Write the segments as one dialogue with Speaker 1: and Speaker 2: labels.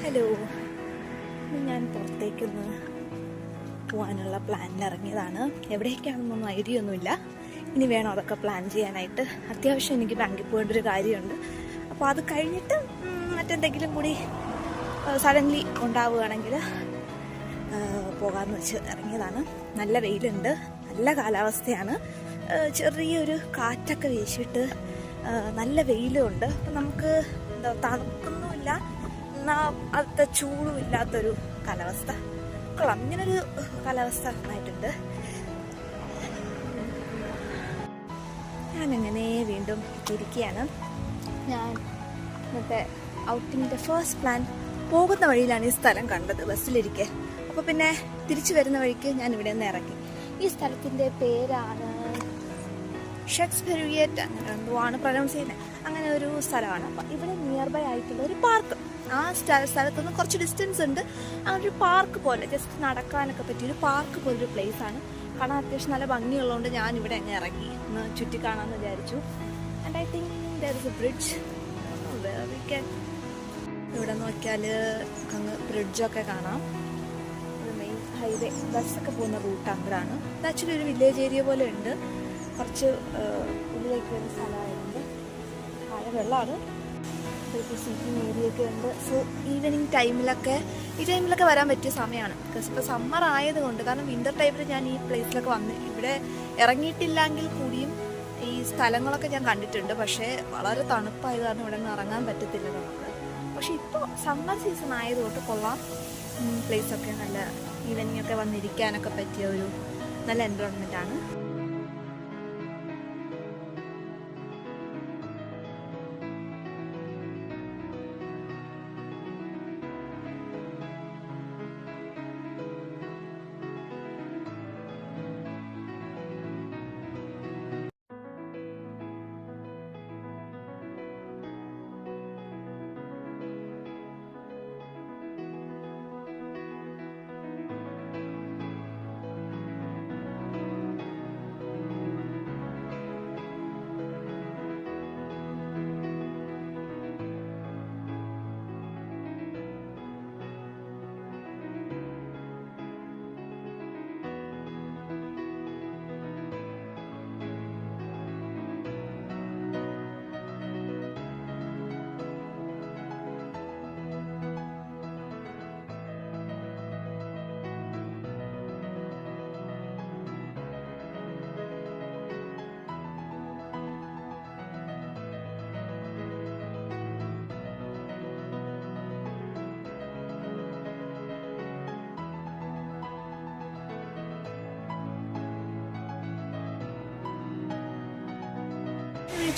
Speaker 1: Hello, ഞാൻ പുറത്തേക്കൊന്ന് പോകാനുള്ള പ്ലാനിൽ ഇറങ്ങിയതാണ്. എവിടേക്കാണെന്നൊന്നും ഐഡിയ ഒന്നുമില്ല. ഇനി വേണം അതൊക്കെ പ്ലാൻ ചെയ്യാനായിട്ട്. അത്യാവശ്യം എനിക്ക് ബാങ്കിൽ പോകേണ്ട ഒരു കാര്യമുണ്ട്. അപ്പോൾ അത് കഴിഞ്ഞിട്ട് മറ്റെന്തെങ്കിലും കൂടി സഡൻലി ഉണ്ടാവുകയാണെങ്കിൽ പോകാമെന്ന് വെച്ച് ഇറങ്ങിയതാണ്. നല്ല വെയിലുണ്ട്, നല്ല കാലാവസ്ഥയാണ്. ചെറിയൊരു കാറ്റൊക്കെ വീശിയിട്ട് നല്ല വെയിലുമുണ്ട്. അപ്പം നമുക്ക് എന്താ തണുപ്പൊന്നുമില്ല, എന്നാൽ അത്ര ചൂടും ഇല്ലാത്തൊരു കാലാവസ്ഥ. കൊള്ളാം, ഇങ്ങനൊരു കാലാവസ്ഥ നന്നായിട്ടുണ്ട്. ഞാനങ്ങനെ വീണ്ടും ഇരിക്കുകയാണ്. ഞാൻ ഇന്നത്തെ ഔട്ടിങ്ങിൻ്റെ ഫസ്റ്റ് പ്ലാൻ പോകുന്ന വഴിയിലാണ് ഈ സ്ഥലം കണ്ടത് ബസ്സിലിരിക്കെ. അപ്പോൾ പിന്നെ തിരിച്ചു വരുന്ന വഴിക്ക് ഞാൻ ഇവിടെ നിന്ന് ഇറങ്ങി. ഈ സ്ഥലത്തിൻ്റെ പേരാണ് ഷേക്സ്പിയറിയറ്റ്, അങ്ങനെ എന്തോ ആണ് പ്രൊനൗൺസ് ചെയ്യുന്നത്. അങ്ങനെ ഒരു സ്ഥലമാണ്. അപ്പം ഇവിടെ നിയർ ബൈ ആയിട്ടുള്ള ഒരു പാർക്ക്, ആ സ്ഥലത്തുനിന്ന് കുറച്ച് ഡിസ്റ്റൻസ് ഉണ്ട്. അങ്ങനെ ഒരു പാർക്ക് പോലെ ജസ്റ്റ് നടക്കാനൊക്കെ പറ്റിയൊരു പാർക്ക് പോലൊരു പ്ലേസ് ആണ്. കാണാൻ അത്യാവശ്യം നല്ല ഭംഗിയുള്ളതുകൊണ്ട് ഞാൻ ഇവിടെ അങ്ങ് ഇറങ്ങി ഒന്ന് ചുറ്റി കാണാമെന്ന് വിചാരിച്ചു. And I think there is A bridge. ഇവിടെ നോക്കിയാൽ അങ്ങ് ബ്രിഡ്ജൊക്കെ കാണാം. മെയിൻ ഹൈവേ ബസ്സൊക്കെ പോകുന്ന റൂട്ട് അങ്ങോട്ടാണ്. ഇത് ആക്ച്വലി ഒരു വില്ലേജ് ഏരിയ പോലെ ഉണ്ട്. കുറച്ച് ഉള്ളിലേക്ക് വരുന്ന സ്ഥലമായതുകൊണ്ട് താഴെ വെള്ളമാണ്. ഇപ്പോഴത്തെ സീറ്റിംഗ് ഏരിയയൊക്കെ ഉണ്ട്. സോ ഈവനിങ് ടൈമിലൊക്കെ വരാൻ പറ്റിയ സമയമാണ്. ബിക്കോസ് ഇപ്പോൾ സമ്മർ ആയതുകൊണ്ട്. കാരണം വിൻ്റർ ടൈമിൽ ഞാൻ ഈ പ്ലേസിലൊക്കെ വന്ന് ഇവിടെ ഇറങ്ങിയിട്ടില്ലെങ്കിൽ കൂടിയും ഈ സ്ഥലങ്ങളൊക്കെ ഞാൻ കണ്ടിട്ടുണ്ട്. പക്ഷേ വളരെ തണുപ്പായത് കാരണം ഇവിടെ നിന്ന് ഇറങ്ങാൻ പറ്റത്തില്ല നമുക്ക്. പക്ഷെ ഇപ്പോൾ സമ്മർ സീസൺ ആയതുകൊണ്ട് കൊള്ളാം. പ്ലേസൊക്കെ നല്ല ഈവനിങ് ഒക്കെ വന്നിരിക്കാനൊക്കെ പറ്റിയ ഒരു നല്ല എൻവയോൺമെൻ്റ് ആണ്.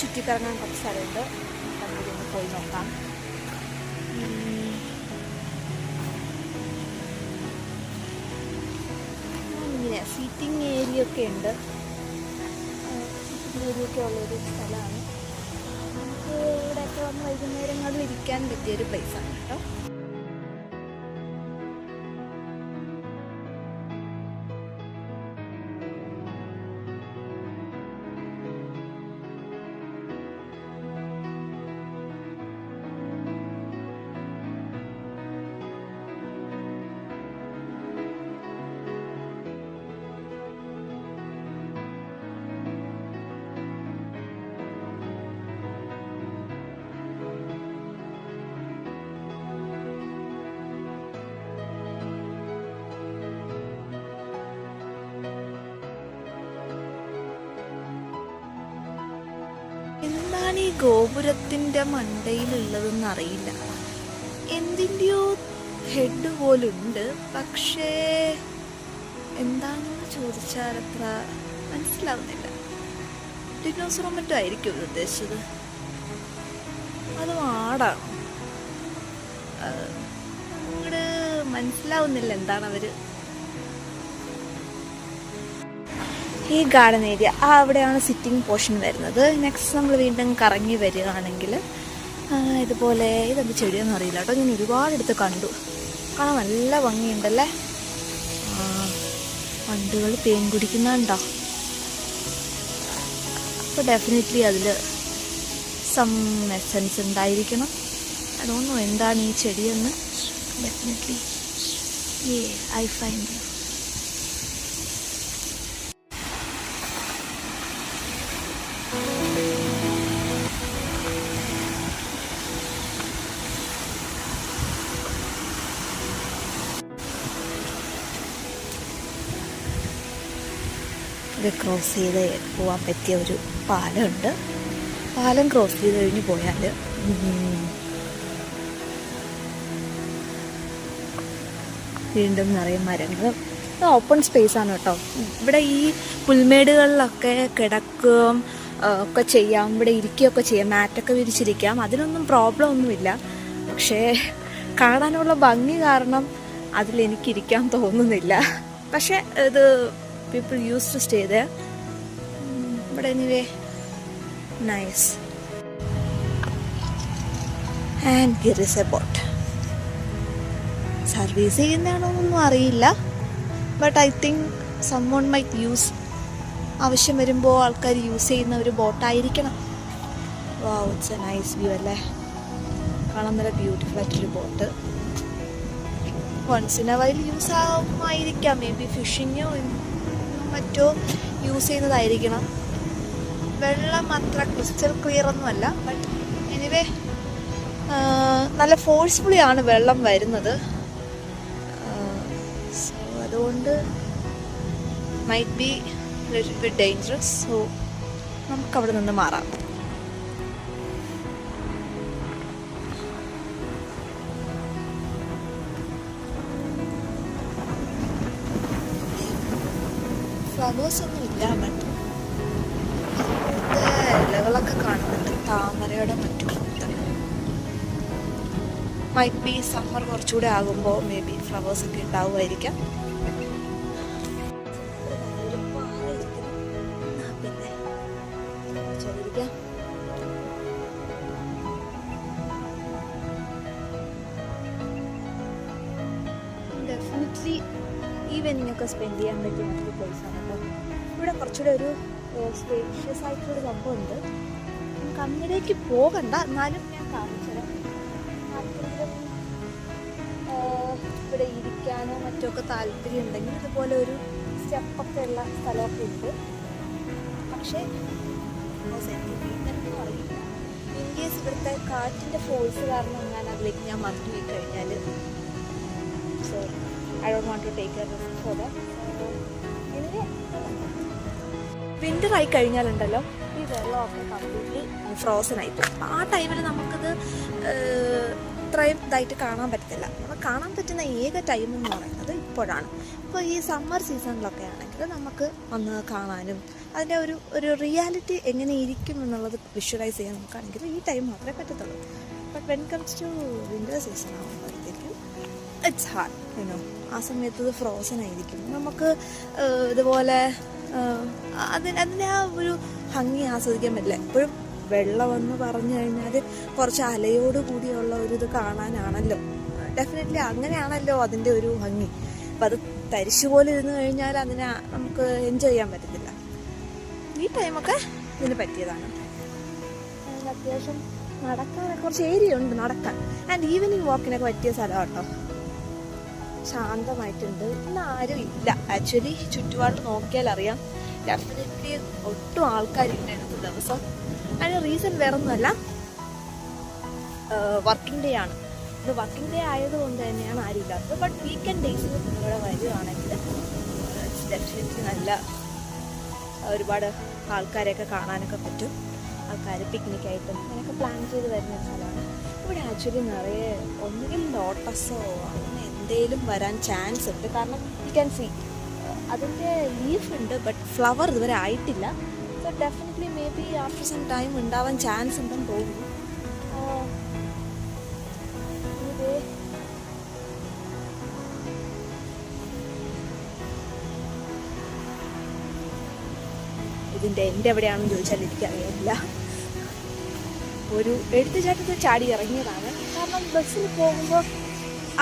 Speaker 1: ചുറ്റിക്കറങ്ങാൻ കുറച്ച് സ്ഥലമുണ്ട്. നമുക്കൊന്ന് പോയി നോക്കാം. ഇങ്ങനെ സീറ്റിംഗ് ഏരിയ ഒക്കെ ഉണ്ട്. സീറ്റിംഗ് ഏരിയ ഒക്കെ ഉള്ളൊരു സ്ഥലമാണ്. നമുക്ക് ഇവിടെയൊക്കെ വന്ന് വൈകുന്നേരങ്ങളിൽ ഇരിക്കാൻ പറ്റിയൊരു പ്ലേസാണ് കേട്ടോ. എന്താണ് ഈ ഗോപുരത്തിൻ്റെ മണ്ടയിലുള്ളതെന്ന് അറിയില്ല. എന്തിൻ്റെയോ ഹെഡ് പോലുണ്ട്. പക്ഷേ എന്താണെന്ന് ചോദിച്ചാൽ അത്ര മനസ്സിലാവുന്നില്ല. ഡിനോസറോ മറ്റോ ആയിരിക്കും ഇത് ഉദ്ദേശിച്ചത്. അത് ആടാണോ? അങ്ങോട്ട് മനസ്സിലാവുന്നില്ല എന്താണ് അവർ. ഈ ഗാർഡൻ ഏരിയ അവിടെയാണ് സിറ്റിംഗ് പോർഷൻ വരുന്നത്. നെക്സ്റ്റ് നമ്മൾ വീണ്ടും കറങ്ങി വരികയാണെങ്കിൽ ഇതുപോലെ ഇതെന്ത് ചെടിയൊന്നും അറിയില്ല കേട്ടോ. ഞാൻ ഒരുപാടെടുത്ത് കണ്ടു. കാണാൻ നല്ല ഭംഗിയുണ്ടല്ലേ. വണ്ടുകൾ തേൻ കുടിക്കുന്നുണ്ടോ? അപ്പോൾ ഡെഫിനറ്റ്ലി അതിൽ സം എസൻസ് ഉണ്ടായിരിക്കണം. അതൊന്നും എന്താണ് ഈ ചെടിയെന്ന് Definitely. Yeah, I find you. ഇത് ക്രോസ് ചെയ്ത് പോകാൻ പറ്റിയ ഒരു പാലമുണ്ട്. പാലം ക്രോസ് ചെയ്ത് കഴിഞ്ഞ് പോയാൽ വീണ്ടും നിറയെ മരങ്ങളും. ഇത് ഓപ്പൺ സ്പേസാണ് കേട്ടോ. ഇവിടെ ഈ പുൽമേടുകളിലൊക്കെ കിടക്കുകയും ഒക്കെ ചെയ്യാം, ഇവിടെ ഇരിക്കുകയൊക്കെ ചെയ്യാം, മാറ്റൊക്കെ വിരിച്ചിരിക്കാം. അതിനൊന്നും പ്രോബ്ലം ഒന്നുമില്ല. പക്ഷേ കാണാനുള്ള ഭംഗി കാരണം അതിലെനിക്കിരിക്കാൻ തോന്നുന്നില്ല. പക്ഷേ ഇത് people used to stay there, but anyway, nice. And here is a boat. Service ചെയ്യുന്നതാണോന്നൊന്നും അറിയില്ല, but I think someone might use, ആവശ്യം വരുമ്പോൾ ആൾക്കാർ യൂസ് ചെയ്യുന്ന ഒരു ബോട്ടായിരിക്കണം. Wow, it's a nice view അല്ലേ. കാണാൻ നല്ല ബ്യൂട്ടിഫുൾ ആയിട്ടൊരു boat. Once in a while use ആവുമായിരിക്കാം, മേ ബി ഫിഷിങ്ങോ മറ്റോ യൂസ് ചെയ്യുന്നതായിരിക്കണം. വെള്ളം അത്ര ക്രിസ്റ്റൽ ക്ലിയർ ഒന്നുമല്ല, ബട്ട് എനിവേ നല്ല ഫോഴ്സ്ഫുള്ളി ആണ് വെള്ളം വരുന്നത്. സോ അതുകൊണ്ട് might be little bit dangerous. So നമുക്കവിടെ നിന്ന് മാറാം. ഫ്ലവേഴ്സ് ഒന്നും ഇല്ല, ബട്ട് ഇലകളൊക്കെ കാണുന്നുണ്ട്, താമരയുടെ മറ്റും. മൈറ്റ് ബി സമ്മർ കുറച്ചുകൂടെ ആകുമ്പോൾ മേ ബി ഫ്ലവേഴ്സ് ഒക്കെ ഉണ്ടാവുമായിരിക്കാം. പിന്നെ ചോദിക്കാം. ഡെഫിനറ്റ്ലി ഈവനിങ് ഒക്കെ സ്പെൻഡ് ചെയ്യാൻ പറ്റിയ നല്ലൊരു പ്ലേസാണ് കേട്ടോ. ഇവിടെ കുറച്ചുകൂടെ ഒരു സ്പേഷ്യസ് ആയിട്ടുള്ളൊരു സംഭവമുണ്ട്. നമുക്ക് അങ്ങനെയൊക്കെ പോകണ്ട, എന്നാലും ഞാൻ കാണിച്ചുതരാം. ഇവിടെ ഇരിക്കാനോ മറ്റൊക്കെ താല്പര്യം ഉണ്ടെങ്കിൽ ഇതുപോലെ ഒരു സ്റ്റെപ്പൊക്കെ ഉള്ള സ്ഥലമൊക്കെ ഉണ്ട്. പക്ഷേ സെൻറ്റിമീറ്ററൊന്നും അറിയില്ല. ഇൻ കേസ് ഇവിടുത്തെ കാറ്റിൻ്റെ ഫോഴ്സ് കാരണം ഞാൻ അതിലേക്ക് ഞാൻ മറന്നു പോയി കഴിഞ്ഞാൽ, so I don't want to take a risk for that. Anyway, winter ആയി കഴിഞ്ഞാലുണ്ടല്ലോ ഈ വെള്ളമൊക്കെ കംപ്ലീറ്റ്ലി ഫ്രോസൺ ആയിപ്പോകും. ആ ടൈമിൽ നമുക്കത് ഇത്രയും ഇതായിട്ട് കാണാൻ പറ്റത്തില്ല. നമുക്ക് കാണാൻ പറ്റുന്ന ഏക ടൈം എന്ന് പറയുന്നത് ഇപ്പോഴാണ്. ഇപ്പോൾ ഈ സമ്മർ സീസണിലൊക്കെ ആണെങ്കിൽ നമുക്ക് വന്ന് കാണാനും അതിൻ്റെ ഒരു റിയാലിറ്റി എങ്ങനെ ഇരിക്കും എന്നുള്ളത് വിഷ്വലൈസ് ചെയ്യാൻ നമുക്കാണെങ്കിൽ ഈ ടൈം മാത്രമേ പറ്റത്തുള്ളൂ. But when comes to winter season ആകുമ്പോഴത്തേക്കും ഇറ്റ്സ് ഹാർഡ്, യുനോ. ആ സമയത്ത് ഇത് ഫ്രോസൺ ആയിരിക്കും. നമുക്ക് ഇതുപോലെ അതിൻ്റെ ആ ഒരു ഭംഗി ആസ്വദിക്കാൻ പറ്റില്ല. എപ്പോഴും വെള്ളമെന്ന് പറഞ്ഞു കഴിഞ്ഞാൽ കുറച്ച് അലയോട് കൂടിയുള്ള ഒരു ഇത് കാണാനാണല്ലോ. ഡെഫിനറ്റ്ലി അങ്ങനെയാണല്ലോ അതിൻ്റെ ഒരു ഭംഗി. അപ്പം അത് തരിശു പോലെ ഇരുന്ന് കഴിഞ്ഞാൽ അതിനെ നമുക്ക് എൻജോയ് ചെയ്യാൻ പറ്റത്തില്ല. ഈ ടൈമൊക്കെ ഇതിന് പറ്റിയതാണ്. അത്യാവശ്യം നടക്കാൻ കുറച്ച് ഏരിയ ഉണ്ട് നടക്കാൻ. ആൻഡ് ഈവനിങ് വാക്കിനൊക്കെ പറ്റിയ സ്ഥലമാണ് കേട്ടോ. ശാന്തമായിട്ടുണ്ട്. ഇന്ന് ആരും ഇല്ല. ആക്ച്വലി ചുറ്റുപാട് നോക്കിയാൽ അറിയാം, ഡെഫിനറ്റ്ലി ഒട്ടും ആൾക്കാരില്ല ഇന്നത്തെ ദിവസം. അതിന് റീസൺ വേറൊന്നുമല്ല, വർക്കിംഗ് ഡേ ആണ്. ഇത് വർക്കിംഗ് ഡേ ആയതുകൊണ്ട് തന്നെയാണ് ആരും ഇല്ലാത്തത്. ബട്ട് വീക്കെൻഡ് ഡേയ്സിൽ നിങ്ങളിവിടെ വരികയാണെങ്കിൽ ഡെഫിനറ്റ്ലി നല്ല ഒരുപാട് ആൾക്കാരെയൊക്കെ കാണാനൊക്കെ പറ്റും. ആൾക്കാർ പിക്നിക്കായിട്ടും അങ്ങനെയൊക്കെ പ്ലാൻ ചെയ്ത് വരുന്ന സ്ഥലമാണ്. ഇവിടെ ആക്ച്വലി നിറയെ ഒന്നുകിൽ ലോട്ടസോ അങ്ങനെ എന്തെങ്കിലും വരാൻ ചാൻസ് ഉണ്ട്. കാരണം യു ക്യാൻ സീ അതിൻ്റെ ലീഫ് ഉണ്ട്, ബട്ട് ഫ്ലവർ ഇതുവരെ ആയിട്ടില്ല. So definitely may be after some time ഉണ്ടാവാൻ ചാൻസ് ഉണ്ടെന്ന് തോന്നുന്നു. ഇതിൻ്റെ എൻ്റെ എവിടെയാണെന്ന് ചോദിച്ചാൽ എനിക്കറിയില്ല. ഒരു എടുത്തുചാട്ടത്തിൽ ചാടി ഇറങ്ങിയതാണ്. കാരണം ബസ്സിൽ പോകുമ്പോൾ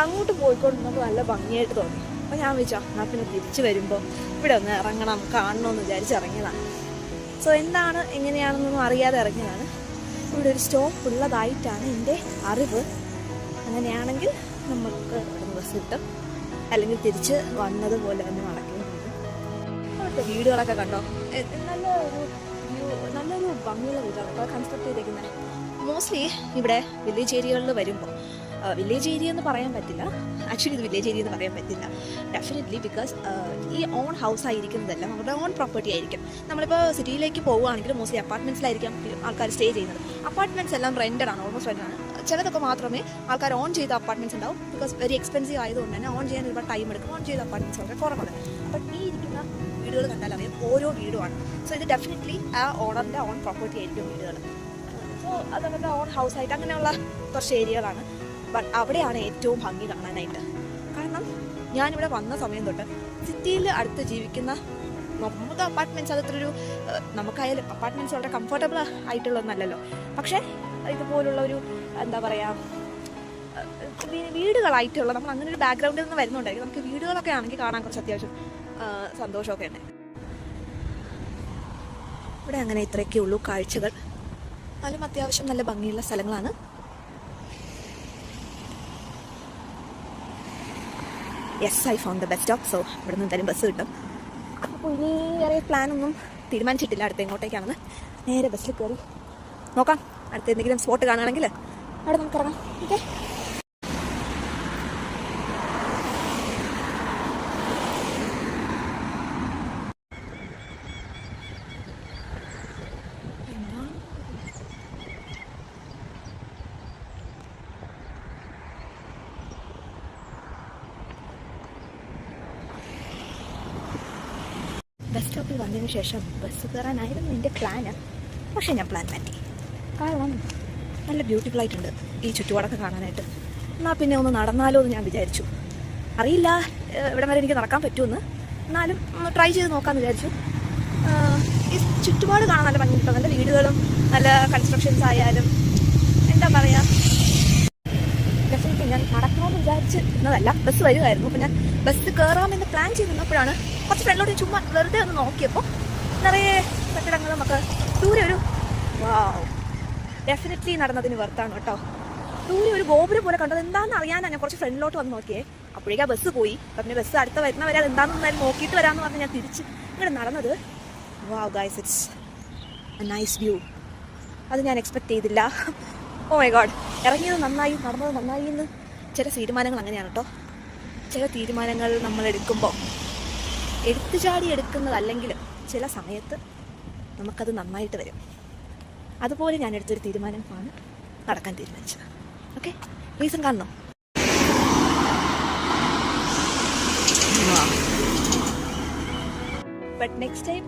Speaker 1: അങ്ങോട്ട് പോയിക്കൊണ്ടിരുന്നത് നല്ല ഭംഗിയായിട്ട് തോന്നി. അപ്പോൾ ഞാൻ വിചാരിച്ചു എന്നാൽ പിന്നെ തിരിച്ചു വരുമ്പോൾ ഇവിടെ ഒന്ന് ഇറങ്ങണം, കാണണമെന്ന് വിചാരിച്ചിറങ്ങിയതാണ്. സോ എന്താണ് എങ്ങനെയാണെന്നൊന്നും അറിയാതെ ഇറങ്ങിയതാണ്. ഇവിടെ ഒരു സ്റ്റോപ്പ് ഉള്ളതായിട്ടാണ് എൻ്റെ അറിവ്. അങ്ങനെയാണെങ്കിൽ നമുക്ക് കിട്ടും, അല്ലെങ്കിൽ തിരിച്ച് വന്നതുപോലെ തന്നെ നടക്കുകയും ചെയ്യും. അവിടുത്തെ വീടുകളൊക്കെ കണ്ടോ, നല്ലൊരു ഭംഗിയുള്ള വീടാണ് കൺസ്ട്രക്ട് ചെയ്തേക്കുന്നത്. മോസ്റ്റ്ലി ഇവിടെ വില്ലേജ് ഏരിയകളിൽ വരുമ്പോൾ, വില്ലേജ് ഏരിയ എന്ന് പറയാൻ പറ്റില്ല, ആക്ച്വലി ഇത് വില്ലേജ് ഏരിയ എന്ന് പറയാൻ പറ്റില്ല ഡെഫിനറ്റ്ലി, ബിക്കോസ് ഈ ഓൺ ഹൗസ് ആയിരിക്കുന്നതല്ല, നമ്മുടെ ഓൺ പ്രോപ്പർട്ടി ആയിരിക്കും. നമ്മളിപ്പോൾ സിറ്റിയിലേക്ക് പോവുകയാണെങ്കിൽ മോസ്റ്റ്ലി അപ്പാർട്ട്മെൻറ്റ്സിലായിരിക്കും ആൾക്കാർ സ്റ്റേ ചെയ്യുന്നത്. അപ്പാർട്ട്മെൻറ്റ്സ് എല്ലാം റെൻറ്റഡ് ആണ്, ഓൾമോസ്റ്റ് റെൻറ്റഡ് ആണ്. ചിലതൊക്കെ മാത്രമേ ആൾക്കാർ ഓൺ ചെയ്ത അപ്പാർട്ട്മെൻറ്റ്സ് ഉണ്ടാവും, ബിക്കോസ് വെരി എക്സ്പെൻസീവ് ആയതുകൊണ്ട് തന്നെ ഓൺ ചെയ്യാൻ ഒരുപാട് ടൈം എടുക്കും. ഓൺ ചെയ്ത അപ്പാർട്ട്മെൻറ്റ്സ് വളരെ കുറവാണ്. അപ്പം ഈ ഇരിക്കുന്ന വീടുകൾ കണ്ടാൽ അറിയാം ഓരോ വീടുമാണ്. സോ ഇത് ഡെഫിനറ്റ്ലി ആ ഓണറിൻ്റെ ഓൺ പ്രോപ്പർട്ടി ആയിരിക്കും വീടുകൾ. സോ അതവരുടെ ഓൺ ഹൗസ് ആയിട്ട് അങ്ങനെയുള്ള കുറച്ച് ഏരിയകളാണ്. ബട്ട് അവിടെയാണ് ഏറ്റവും ഭംഗി കാണാനായിട്ട്. കാരണം ഞാനിവിടെ വന്ന സമയം തൊട്ട് സിറ്റിയിൽ അടുത്ത് ജീവിക്കുന്ന നമുക്ക് അപ്പാർട്ട്മെൻറ്റ്സ് അതൊരു നമുക്കായാലും അപ്പാർട്ട്മെൻറ്റ്സ് വളരെ കംഫർട്ടബിൾ ആയിട്ടുള്ളതൊന്നല്ലല്ലോ. പക്ഷേ ഇതുപോലുള്ള ഒരു എന്താ പറയുക വീടുകളായിട്ടുള്ള നമ്മൾ അങ്ങനെ ഒരു ബാക്ക്ഗ്രൗണ്ടിൽ നിന്ന് വരുന്നുണ്ടായിരിക്കും. നമുക്ക് വീടുകളൊക്കെ ആണെങ്കിൽ കാണാൻ കുറച്ച് അത്യാവശ്യം സന്തോഷമൊക്കെ ഉണ്ട്. ഇവിടെ അങ്ങനെ ഇത്രയൊക്കെ ഉള്ളൂ കാഴ്ചകൾ. എന്നാലും അത്യാവശ്യം നല്ല ഭംഗിയുള്ള സ്ഥലങ്ങളാണ്. Yes, I found the bus stop. So ഇവിടെ നിന്ന് എന്തായാലും ബസ് കിട്ടും. അപ്പോൾ ഇനി വേറെ പ്ലാനൊന്നും തീരുമാനിച്ചിട്ടില്ല അടുത്ത എങ്ങോട്ടേക്കാണെന്ന്. നേരെ ബസ്സിൽ കയറി നോക്കാം. അടുത്ത എന്തെങ്കിലും സ്പോട്ട് കാണുകയാണെങ്കിൽ അവിടെ നമുക്ക് ഇറങ്ങാം. ഓക്കെ, ബസ് സ്റ്റോപ്പിൽ വന്നതിന് ശേഷം ബസ് കയറാനായിരുന്നു എൻ്റെ പ്ലാന്. പക്ഷേ ഞാൻ പ്ലാൻ മാറ്റി. കാരണം നല്ല ബ്യൂട്ടിഫുൾ ആയിട്ടുണ്ട് ഈ ചുറ്റുപാടൊക്കെ കാണാനായിട്ട്. എന്നാൽ പിന്നെ ഒന്ന് നടന്നാലോ എന്ന് ഞാൻ വിചാരിച്ചു. അറിയില്ല ഇവിടെ വരെ എനിക്ക് നടക്കാൻ പറ്റുമെന്ന്, എന്നാലും ഒന്ന് ട്രൈ ചെയ്ത് നോക്കാമെന്ന് വിചാരിച്ചു. ഈ ചുറ്റുപാട് കാണാൻ നല്ല ഭംഗി കിട്ടും. നല്ല വീടുകളും നല്ല കൺസ്ട്രക്ഷൻസ് ആയാലും എന്താ പറയുക, ഡെഫിനറ്റ്ലി ഞാൻ നടക്കണമെന്ന് വിചാരിച്ച് ഇരുന്നതല്ല. ബസ് വരുമായിരുന്നു. അപ്പോൾ ഞാൻ ബസ് കയറാമെന്ന് പ്ലാൻ ചെയ്ത് നിന്നപ്പോഴാണ് കുറച്ച് ഫ്രണ്ടിലോട്ട് ചുമ്മാ വെറുതെ ഒന്ന് നോക്കിയപ്പോൾ നിറയെ കെട്ടിടങ്ങളും ഒക്കെ ദൂരെ ഒരു ഡെഫിനറ്റ്ലി നടന്നതിന് വർത്താണ് കേട്ടോ. ദൂരെ ഒരു ഗോപുരം പോലെ കണ്ടത് എന്താണെന്ന് അറിയാനാണ് ഞാൻ കുറച്ച് ഫ്രണ്ടിലോട്ട് വന്ന് നോക്കിയേ. അപ്പോഴേക്കാ ബസ് പോയി. പിന്നെ ബസ് അടുത്ത വരുന്നവരെ അത് എന്താണെന്ന് നോക്കിയിട്ട് വരാമെന്ന് പറഞ്ഞ് ഞാൻ തിരിച്ച് ഇങ്ങനെ നടന്നത്. വാവ് guys, it's A nice view. അത് ഞാൻ എക്സ്പെക്ട് ചെയ്തില്ല. ഓ മൈ ഗോഡ്, ഇറങ്ങിയത് നന്നായി, നടന്നത് നന്നായി എന്ന്. ചില തീരുമാനങ്ങൾ അങ്ങനെയാണ് കേട്ടോ. ചില തീരുമാനങ്ങൾ നമ്മൾ എടുക്കുമ്പോൾ എടുത്തു ചാടി എടുക്കുന്നതല്ലെങ്കിൽ ചില സമയത്ത് നമുക്കത് നന്നായിട്ട് വരും. അതുപോലെ ഞാൻ എടുത്തൊരു തീരുമാനമാണ് നടക്കാൻ തീരുമാനിച്ചത്. ഓക്കെ, റീസൺ കാണണം. ബട്ട് നെക്സ്റ്റ് ടൈം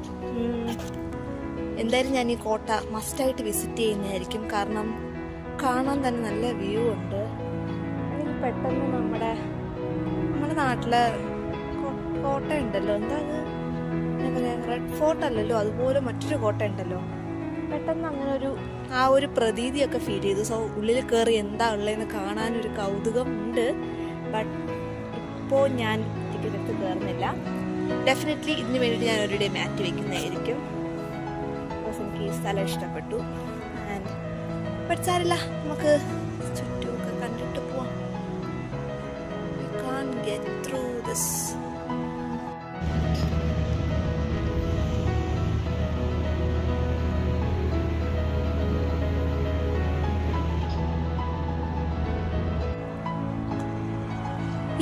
Speaker 1: എന്തായാലും ഞാൻ ഈ കോട്ട മസ്റ്റായിട്ട് വിസിറ്റ് ചെയ്യുന്നതായിരിക്കും. കാരണം കാണാൻ തന്നെ നല്ല വ്യൂ ഉണ്ട്. അതിൽ പെട്ടെന്ന് നമ്മുടെ നാട്ടിലെ കോട്ട ഉണ്ടല്ലോ, എന്താ അത് റെഡ് ഫോർട്ട് അല്ലല്ലോ, അതുപോലെ മറ്റൊരു കോട്ട ഉണ്ടല്ലോ. പെട്ടെന്ന് അങ്ങനെ ആ ഒരു പ്രതീതിയൊക്കെ ഫീൽ ചെയ്തു. സോ ഉള്ളിൽ കയറി എന്താ ഉള്ളതെന്ന് കാണാനൊരു കൗതുകം ഉണ്ട്. ബട്ട് ഇപ്പോൾ ഞാൻ ടിക്കറ്റ് എടുത്ത് കയറുന്നില്ല. ഡെഫിനറ്റ്ലി ഇതിന് വേണ്ടിയിട്ട് ഞാൻ ഒരു ഡേ മാറ്റി വയ്ക്കുന്നതായിരിക്കും. ബിക്കോസ് എനിക്ക് ഈ സ്ഥലം ഇഷ്ടപ്പെട്ടു. ആൻഡ് ബട്ട് സാരില്ല, നമുക്ക് ചുറ്റുമൊക്കെ കണ്ടിട്ട് പോവാം. We can't get through this.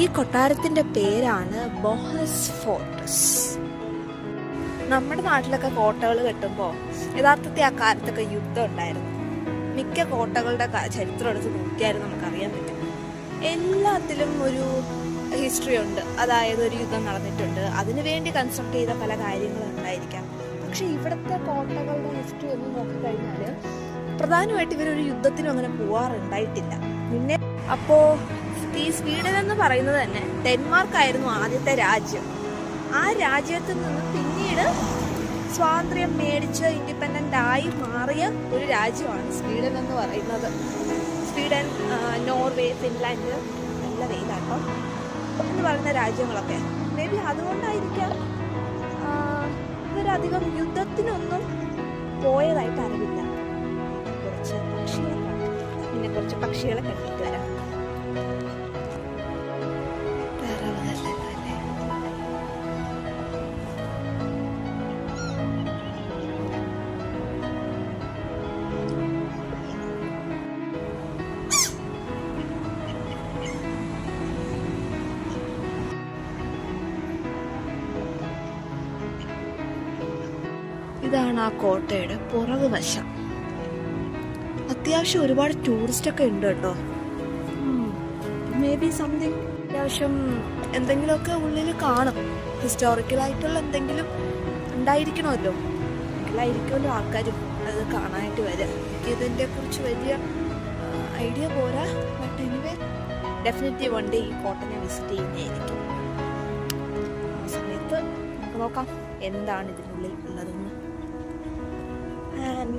Speaker 1: ഈ കൊട്ടാരത്തിൻ്റെ പേരാണ് ബോഹസ് ഫോർട്രസ്. നമ്മുടെ നാട്ടിലൊക്കെ കോട്ടകൾ കെട്ടുമ്പോൾ യഥാർത്ഥത്തിൽ ആ കാലത്തൊക്കെ യുദ്ധം ഉണ്ടായിരുന്നു. മിക്ക കോട്ടകളുടെ ചരിത്രം എടുത്ത് നോക്കിയാലും നമുക്കറിയാൻ പറ്റും. എല്ലാത്തിലും ഒരു ഹിസ്റ്ററി ഉണ്ട്. അതായത് ഒരു യുദ്ധം നടന്നിട്ടുണ്ട്, അതിനുവേണ്ടി കൺസ്ട്രക്ട് ചെയ്ത പല കാര്യങ്ങളും ഉണ്ടായിരിക്കാം. പക്ഷെ ഇവിടുത്തെ കോട്ടകളുടെ ഹിസ്റ്ററി ഒന്ന് നോക്കിക്കഴിഞ്ഞാൽ പ്രധാനമായിട്ട് ഇവരൊരു യുദ്ധത്തിനും അങ്ങനെ പോവാറുണ്ടായിട്ടില്ല. പിന്നെ അപ്പോൾ ഈ സ്വീഡൻ എന്ന് പറയുന്നത് തന്നെ ഡെൻമാർക്ക് ആയിരുന്നു ആദ്യത്തെ രാജ്യം. ആ രാജ്യത്ത് നിന്ന് പിന്നീട് സ്വാതന്ത്ര്യം മേടിച്ച് ഇൻഡിപെൻഡൻ്റ് ആയി മാറിയ ഒരു രാജ്യമാണ് സ്വീഡൻ എന്ന് പറയുന്നത്. സ്വീഡൻ, നോർവേ, ഫിൻലാൻഡ്, നല്ല വെയിലാട്ടോ എന്ന് പറയുന്ന രാജ്യങ്ങളൊക്കെ മേ ബി അതുകൊണ്ടായിരിക്കാം ഇവരധികം യുദ്ധത്തിനൊന്നും പോയതായിട്ട് അറിവില്ല. കുറച്ച് പക്ഷികളെ കാണാം, പിന്നെ കുറച്ച് പക്ഷികളെ കണ്ടിട്ട് വരാം. ഇതാണ് ആ കോട്ടയുടെ പുറകു വശം. അത്യാവശ്യം ഒരുപാട് ടൂറിസ്റ്റ് ഒക്കെ ഉണ്ട് കേട്ടോ. മേ ബി സംതിങ് അത്യാവശ്യം എന്തെങ്കിലുമൊക്കെ ഉള്ളിൽ കാണും. ഹിസ്റ്റോറിക്കലായിട്ടുള്ള എന്തെങ്കിലും ഉണ്ടായിരിക്കണമല്ലോ. എങ്കിലായിരിക്കുമല്ലോ ആൾക്കാരും അത് കാണാനായിട്ട് വരിക. എനിക്കിതിൻ്റെ കുറിച്ച് വലിയ ഐഡിയ പോരാ. But anyway definitely one day ഈ കോട്ടനെ വിസിറ്റ് ചെയ്യുന്നതായിരിക്കും. ആ സമയത്ത് നമുക്ക് നോക്കാം എന്താണ് ഇതിനുള്ളിൽ ഉള്ളതെന്ന്.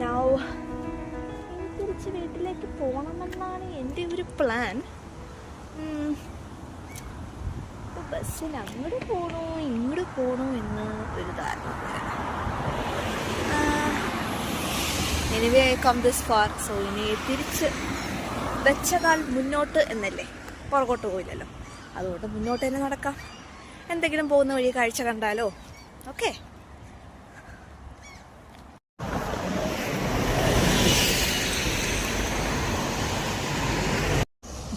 Speaker 1: നൗ തിരിച്ച് വീട്ടിലേക്ക് പോകണമെന്നാണ് എൻ്റെ ഒരു പ്ലാൻ. ബസ്സിൽ അങ്ങോട്ട് പോകണോ ഇങ്ങോട്ട് പോകണോ എന്ന് ഒരു ധാരണ. Anyway I come this far. So ഇനി തിരിച്ച് വെച്ച കാൽ മുന്നോട്ട് എന്നല്ലേ, പുറകോട്ട് പോയില്ലല്ലോ. അതുകൊണ്ട് മുന്നോട്ട് തന്നെ നടക്കാം. എന്തെങ്കിലും പോകുന്ന വഴി കാഴ്ച കണ്ടാലോ. ഓക്കെ,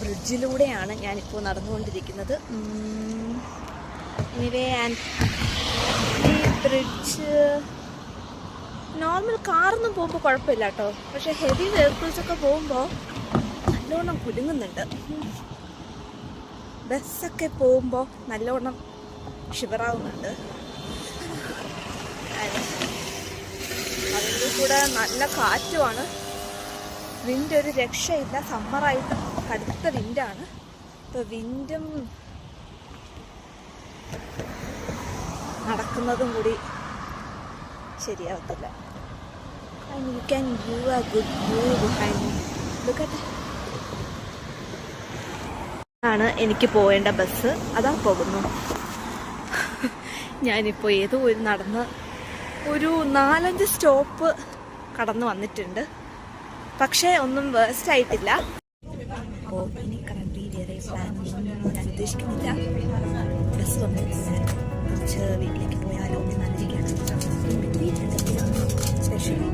Speaker 1: ബ്രിഡ്ജിലൂടെയാണ് ഞാനിപ്പോൾ നടന്നുകൊണ്ടിരിക്കുന്നത്. എനിവേ ഈ ബ്രിഡ്ജ് നോർമൽ കാറൊന്നും പോകുമ്പോൾ കുഴപ്പമില്ല കേട്ടോ. പക്ഷെ ഹെവി വെഹിക്കിൾസൊക്കെ പോകുമ്പോൾ നല്ലോണം കുലുങ്ങുന്നുണ്ട്. ബസ്സൊക്കെ പോകുമ്പോൾ നല്ലോണം ഷിവറാവുന്നുണ്ട്. അതിൻ്റെ കൂടെ നല്ല കാറ്റുമാണ്. വിൻഡ് ഒരു രക്ഷയില്ല. സമ്മറായിട്ട് കടുത്ത വിൻഡാണ്. ഇപ്പോൾ വിൻഡും നടക്കുന്നതും കൂടി ശരിയാവത്തില്ല. You can do a good view behind me. Look at that. ആണ് എനിക്ക് പോവേണ്ട ബസ്. അതാ പോകുന്നു. ഞാനിപ്പോൾ ഏതോ ഒരു നടന്ന് ഒരു 4-5 സ്റ്റോപ്പ് കടന്നു വന്നിട്ടുണ്ട്. പക്ഷേ ഒന്നും വേസ്റ്റ് ആയിട്ടില്ല. അപ്പോൾ ഇനി കറന്റ് വേറെ പ്ലാൻ ഞാൻ ഉദ്ദേശിക്കുന്നില്ല. ബസ് വന്നിട്ട് ഞാൻ കുറച്ച് വീട്ടിലേക്ക് പോയാലോ എന്നാലോചിക്കുകയാണ്. സ്പെഷ്യലി